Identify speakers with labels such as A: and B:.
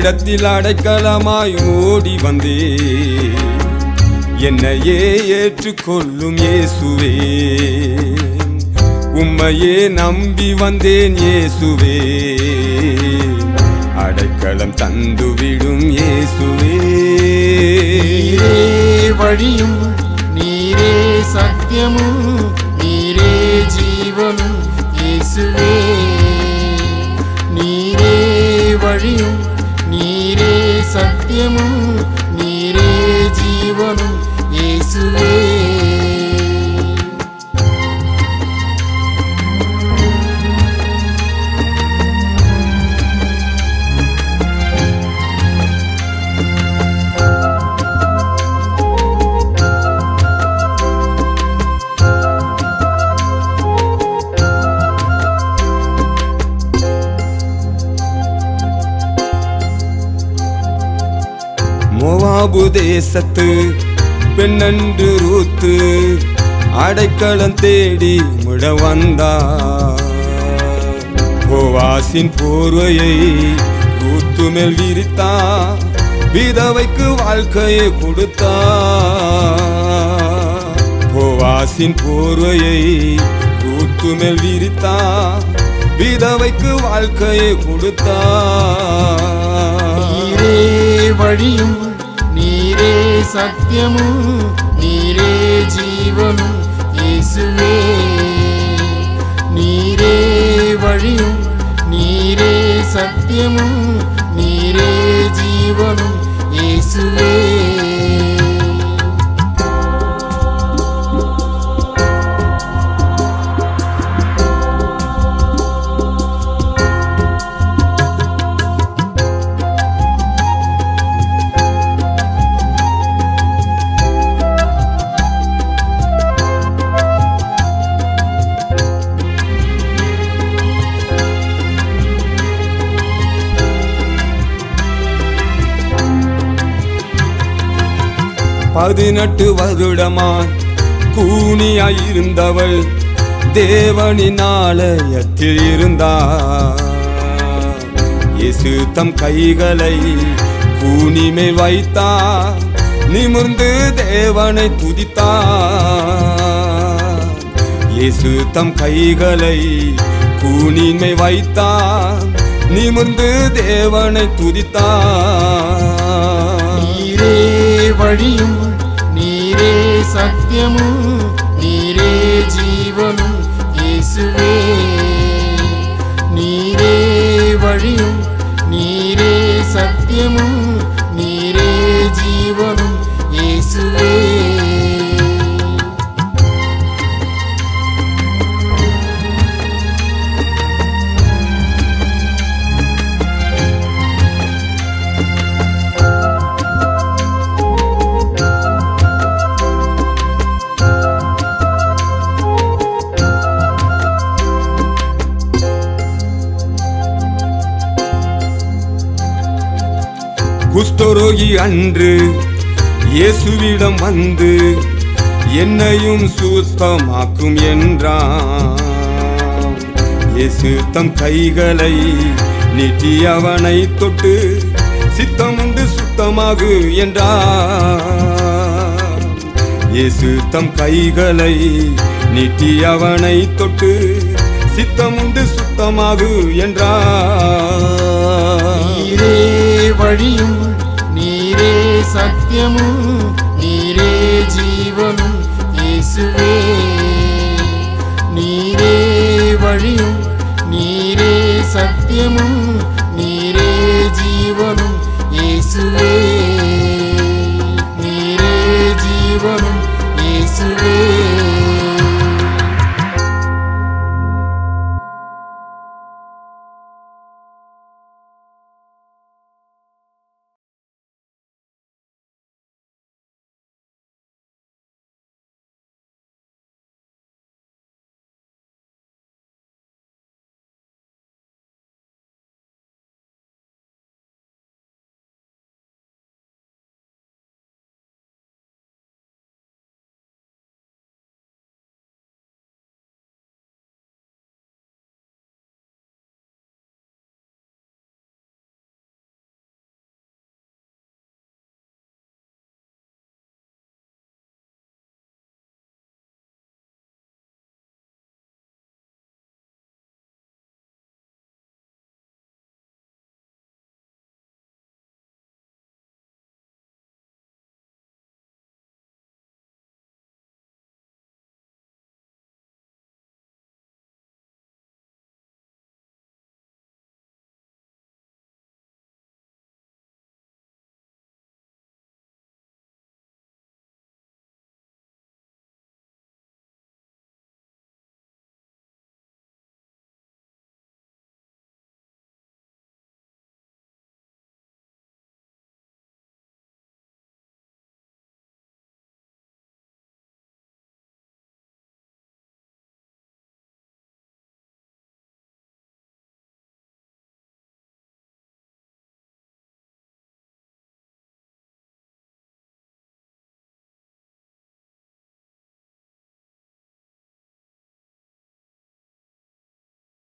A: உம்மிடத்தில் அடைக்கலமாய் ஓடி வந்தே என்னையே ஏற்றுக்கொள்ளும் இயேசுவே உம்மையே நம்பி வந்தேன் இயேசுவே அடைக்கலம் தந்துவிடும் இயேசுவே
B: நீரே வழியும் நீரே சத்தியமும் நீரே ஜீவனும் இயேசுவே நீரே வழியும் நீரே சத்தியமும் நீரே ஜீவனும் இயேசுவே
A: மோவாபு தேசத்து பெண்ணன்று ரூத்து அடைக்கலம் தேடி முட வந்தார் போவாசின் போர்வையை ரூத்து மேல் விரித்தார் விதவைக்கு வாழ்க்கையை கொடுத்தார் போவாசின் போர்வையை ரூத்து மேல் விரித்தார் விதவைக்கு வாழ்க்கையை கொடுத்தார்
B: நீரே வழியும் நீரே சத்தியமும் நீரே ஜீவனும் இயேசுவே நீரே வழியும் நீரே சத்தியமும் நீரே ஜீவனும் இயேசுவே
A: பதினெட்டு வருடமாய் கூனியாயிருந்தவள் தேவனின் ஆலயத்தில் இருந்தார் இயேசு தம் கைகளை கூனி மேல் வைத்தார் நிமிர்ந்து தேவனை துதித்தார் இயேசு தம் கைகளை கூனி மேல் வைத்தார் நிமிர்ந்து தேவனை துதித்தார்
B: நீரே வழியும் நீரே சத்தியமும் நீரே ஜீவனும் இயேசுவே நீரே வழியும் நீரே சத்தியமும் நீரே ஜீவனும் இயேசுவே
A: குஷ்டரோகி அன்று இயேசுவிடம் வந்து என்னையும் சுத்தமாக்கும் என்றான் இயேசு தம் கைகளை நீட்டி அவனை தொட்டு சித்தமுண்டு சுத்தமாகு என்றார் இயேசு தம் கைகளை நீட்டி அவனை தொட்டு சித்தமுண்டு சுத்தமாகு என்றார்
B: நீரே வழியும் நீரே சத்தியமும் நீரே ஜீவனும் இயேசுவே நீரே வழியும் நீரே சத்தியமும் நீரே ஜீவனும் இயேசுவே நீரே ஜீவனும் இயேசுவே